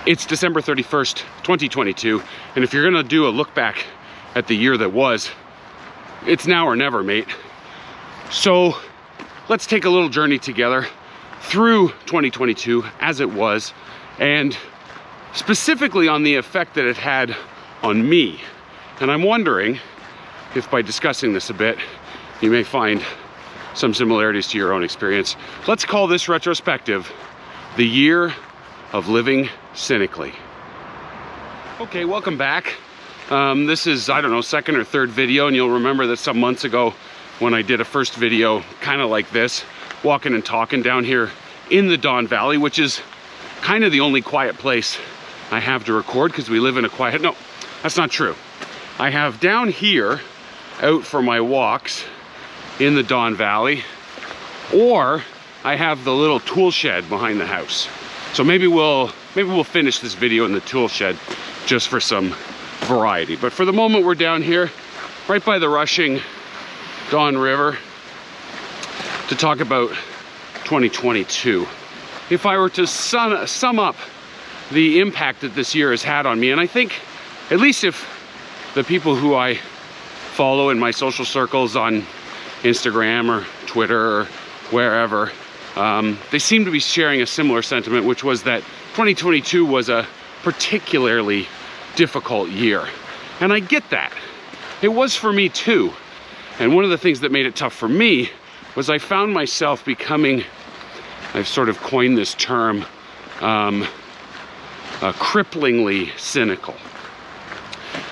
It's December 31st, 2022, and if you're gonna do a look back at the year that was, it's now or never, mate. So let's take a little journey together through 2022 as it was, and specifically on the effect that it had on me. And I'm wondering if by discussing this a bit, you may find some similarities to your own experience. Let's call this retrospective the year of living cynically. Okay, welcome back. This is, I don't know, second or third video, and you'll remember that some months ago when I did a first video kind of like this, walking and talking down here in the Don Valley, which is kind of the only quiet place I have to record because we live in a quiet, no, that's not true. I have down here out for my walks in the Don Valley, or I have the little tool shed behind the house. So maybe we'll finish this video in the tool shed just for some variety. But for the moment, we're down here right by the rushing Don River to talk about 2022. If I were to sum up the impact that this year has had on me, and I think at least if the people who I follow in my social circles on Instagram or Twitter or wherever, they seem to be sharing a similar sentiment, which was that 2022 was a particularly difficult year. And I get that. It was for me too. And one of the things that made it tough for me was I found myself becoming, I've sort of coined this term, cripplingly cynical.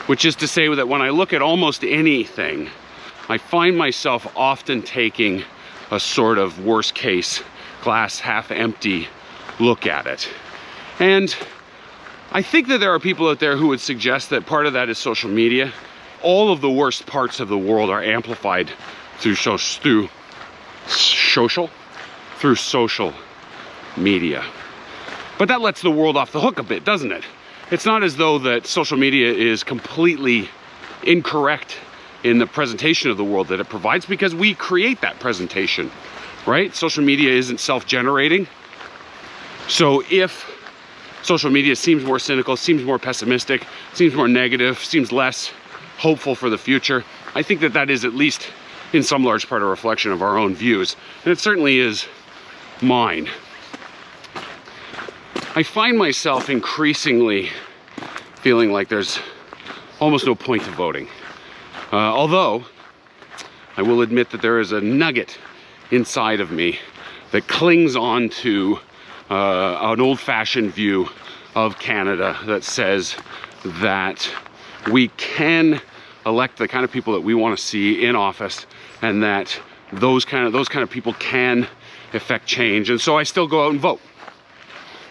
Which is to say that when I look at almost anything, I find myself often taking a sort of worst case, glass half empty look at it. And I think that there are people out there who would suggest that part of that is social media. All of the worst parts of the world are amplified through social media. But that lets the world off the hook a bit, doesn't it? It's not as though that social media is completely incorrect in the presentation of the world that it provides, because we create that presentation, right? Social media isn't self-generating. So if social media seems more cynical, seems more pessimistic, seems more negative, seems less hopeful for the future, I think that that is at least in some large part a reflection of our own views. And it certainly is mine. I find myself increasingly feeling like there's almost no point to voting. Although, I will admit that there is a nugget inside of me that clings on to an old-fashioned view of Canada that says that we can elect the kind of people that we want to see in office, and that those kind of people can effect change. And so I still go out and vote.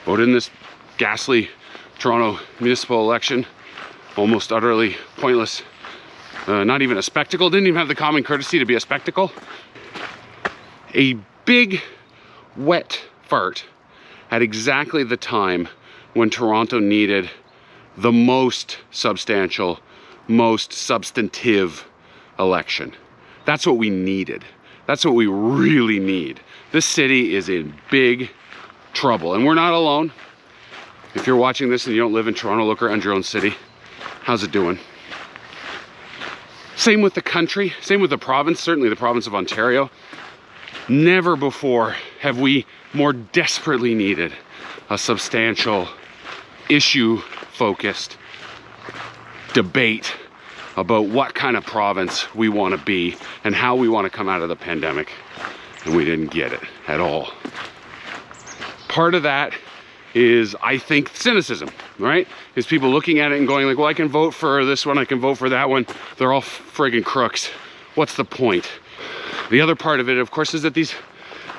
Vote in this ghastly Toronto municipal election, almost utterly pointless. Not even a spectacle, didn't even have the common courtesy to be a spectacle. A big wet fart at exactly the time when Toronto needed the most substantial, most substantive election. That's what we needed. That's what we really need. This city is in big trouble, and we're not alone. If you're watching this and you don't live in Toronto, look around your own city. How's it doing? Same with the country, same with the province, certainly the province of Ontario. Never before have we more desperately needed a substantial, issue-focused debate about what kind of province we want to be and how we want to come out of the pandemic. And we didn't get it at all. Part of that is, I think, cynicism, right? Is people looking at it and going like, well, I can vote for this one, I can vote for that one. They're all friggin' crooks. What's the point? The other part of it, of course, is that these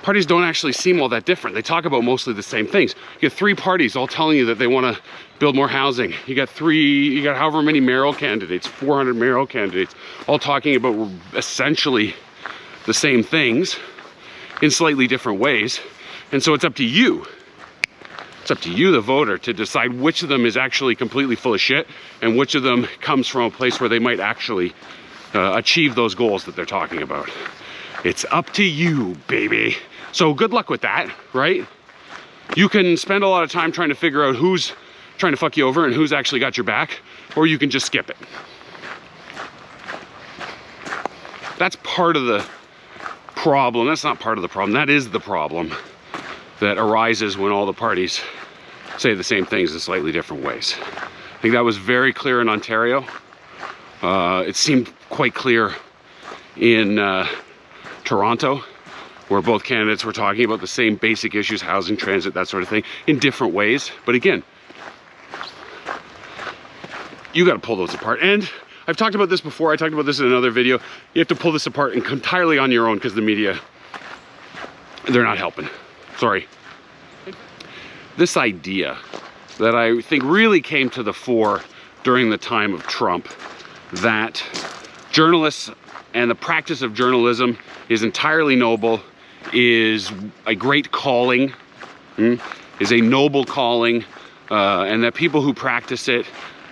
parties don't actually seem all that different. They talk about mostly the same things. You get three parties all telling you that they want to build more housing. You got however many mayoral candidates, 400 mayoral candidates, all talking about essentially the same things in slightly different ways. And so it's up to you. It's up to you, the voter, to decide which of them is actually completely full of shit and which of them comes from a place where they might actually achieve those goals that they're talking about. It's up to you, baby. So good luck with that, right? You can spend a lot of time trying to figure out who's trying to fuck you over and who's actually got your back, or you can just skip it. That's part of the problem. That's not part of the problem. That is the problem that arises when all the parties say the same things in slightly different ways. I think that was very clear in Ontario. It seemed quite clear in Toronto, where both candidates were talking about the same basic issues, housing, transit, that sort of thing, in different ways. But again, you got to pull those apart. And I've talked about this before. I talked about this in another video. You have to pull this apart entirely on your own because the media, they're not helping. Sorry. This idea that I think really came to the fore during the time of Trump, that journalists and the practice of journalism is entirely noble, is a great calling, is a noble calling, and that people who practice it,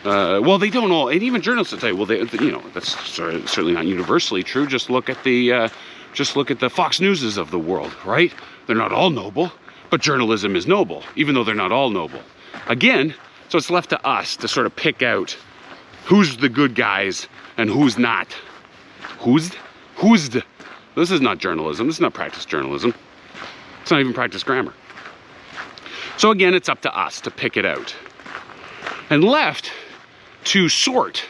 well, they don't all, and even journalists will tell you, well, that's certainly not universally true. Just look at the Fox Newses of the world, right? They're not all noble, but journalism is noble, even though they're not all noble. Again, so it's left to us to sort of pick out who's the good guys and who's not. This is not journalism. This is not practice journalism. It's not even practice grammar. So again, it's up to us to pick it out. And left to sort,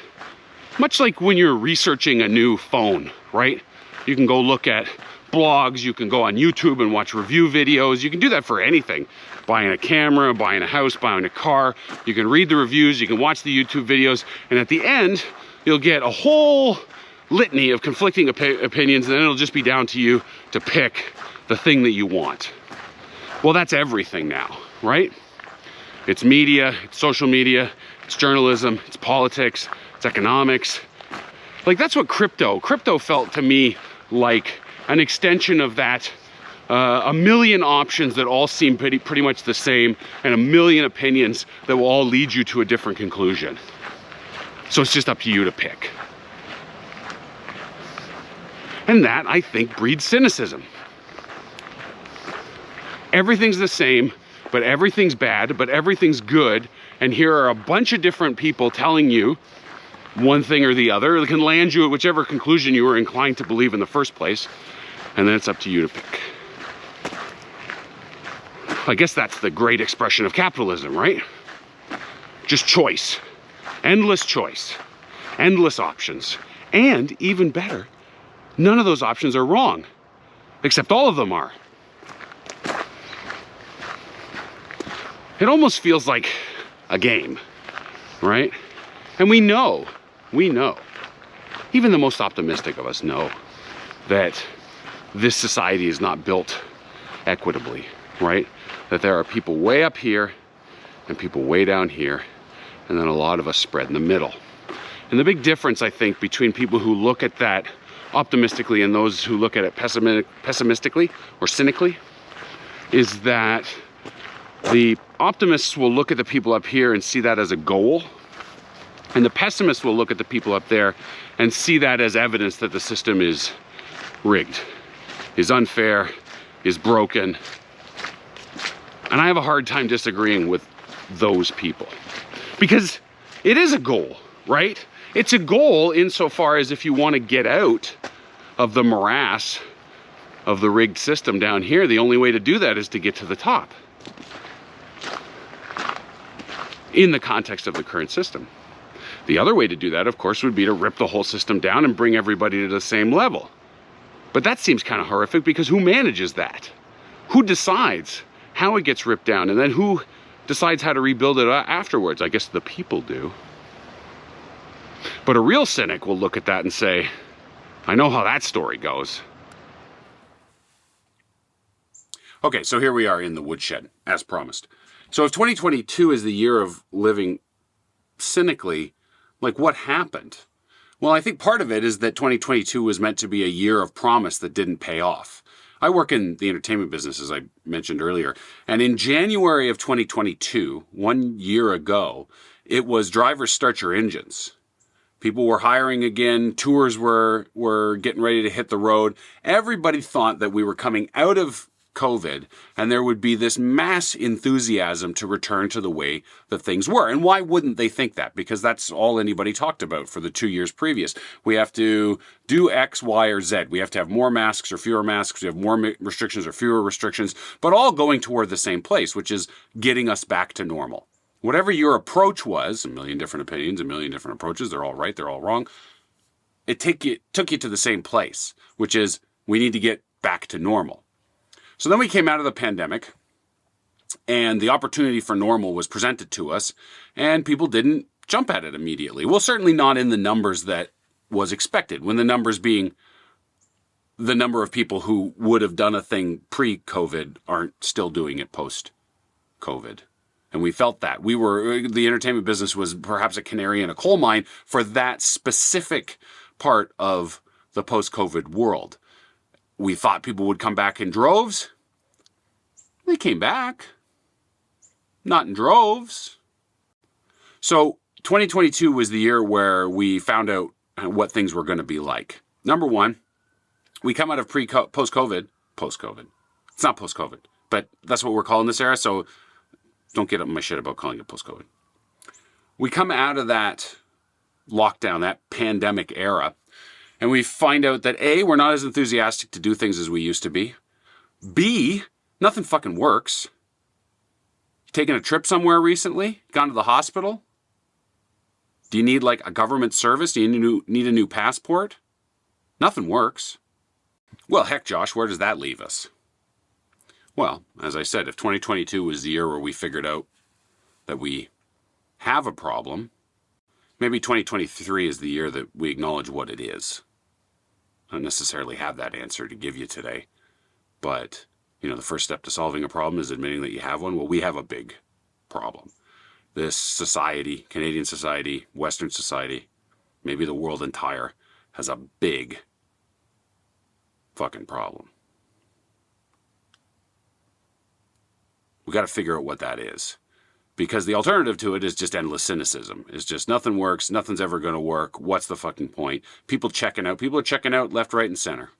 much like when you're researching a new phone, right? You can go look at blogs, you can go on YouTube and watch review videos. You can do that for anything. Buying a camera, buying a house, buying a car. You can read the reviews, you can watch the YouTube videos, and at the end, you'll get a whole litany of conflicting opinions, and then it'll just be down to you to pick the thing that you want. Well, that's everything now, right? It's media, it's social media, it's journalism, it's politics, it's economics. Like, that's what crypto felt to me like an extension of that. A million options that all seem pretty much the same, and a million opinions that will all lead you to a different conclusion. So it's just up to you to pick. And that, I think, breeds cynicism. Everything's the same, but everything's bad, but everything's good, and here are a bunch of different people telling you one thing or the other. It can land you at whichever conclusion you were inclined to believe in the first place, and then it's up to you to pick. I guess that's the great expression of capitalism, right? Just choice. Endless choice. Endless options. And even better, none of those options are wrong, except all of them are. It almost feels like a game, right? And we know, even the most optimistic of us know that this society is not built equitably, right? That there are people way up here and people way down here, and then a lot of us spread in the middle. And the big difference, I think, between people who look at that optimistically and those who look at it pessimistically or cynically is that the optimists will look at the people up here and see that as a goal, and the pessimists will look at the people up there and see that as evidence that the system is rigged, is unfair, is broken. And I have a hard time disagreeing with those people, because it is a goal, right? It's a goal insofar as if you want to get out of the morass of the rigged system down here, the only way to do that is to get to the top in the context of the current system. The other way to do that, of course, would be to rip the whole system down and bring everybody to the same level. But that seems kind of horrific, because who manages that? Who decides how it gets ripped down? And then who decides how to rebuild it afterwards? I guess the people do. But a real cynic will look at that and say, I know how that story goes. Okay, so here we are in the woodshed, as promised. So if 2022 is the year of living cynically, like, what happened? Well, I think part of it is that 2022 was meant to be a year of promise that didn't pay off. I work in the entertainment business, as I mentioned earlier, and in January of 2022, 1 year ago, it was drivers start your engines. People were hiring again, tours were getting ready to hit the road. Everybody thought that we were coming out of COVID, and there would be this mass enthusiasm to return to the way that things were. And why wouldn't they think that? Because that's all anybody talked about for the 2 years previous. We have to do X, Y, or Z. We have to have more masks or fewer masks. We have more restrictions or fewer restrictions, but all going toward the same place, which is getting us back to normal. Whatever your approach was, a million different opinions, a million different approaches, they're all right, they're all wrong. It took you to the same place, which is we need to get back to normal. So then we came out of the pandemic, and the opportunity for normal was presented to us, and people didn't jump at it immediately. Well, certainly not in the numbers that was expected, when the numbers being the number of people who would have done a thing pre-COVID aren't still doing it post-COVID. And we felt that. The entertainment business was perhaps a canary in a coal mine for that specific part of the post-COVID world. We thought people would come back in droves. They came back. Not in droves. So 2022 was the year where we found out what things were going to be like. Number one, we come out of post-COVID. It's not post-COVID, but that's what we're calling this era, so don't get up my shit about calling it post-COVID. We come out of that lockdown, that pandemic era, and we find out that A, we're not as enthusiastic to do things as we used to be. B, nothing fucking works. You taken a trip somewhere recently? Gone to the hospital? Do you need like a government service? Do you need a new passport? Nothing works. Well, heck, Josh, where does that leave us? Well, as I said, if 2022 was the year where we figured out that we have a problem, maybe 2023 is the year that we acknowledge what it is. I don't necessarily have that answer to give you today, but the first step to solving a problem is admitting that you have one. Well, we have a big problem. This society, Canadian society, Western society, maybe the world entire, has a big fucking problem. We got to figure out what that is. Because the alternative to it is just endless cynicism. It's just nothing works, nothing's ever going to work, what's the fucking point? People are checking out left, right, and center.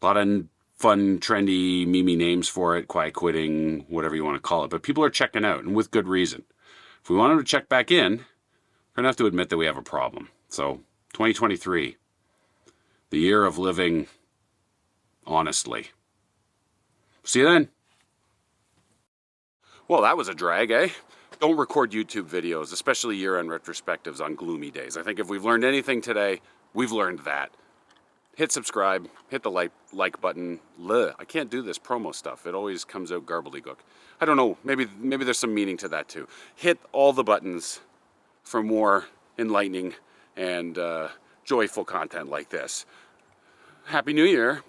A lot of fun, trendy, meme names for it, quiet quitting, whatever you want to call it. But people are checking out, and with good reason. If we want them to check back in, we're going to have to admit that we have a problem. So, 2023, the year of living honestly. See you then. Well, that was a drag, eh? Don't record YouTube videos, especially year-end retrospectives on gloomy days. I think if we've learned anything today, we've learned that. Hit subscribe, hit the like button. I can't do this promo stuff. It always comes out garbledygook. I don't know, maybe there's some meaning to that too. Hit all the buttons for more enlightening and joyful content like this. Happy New Year.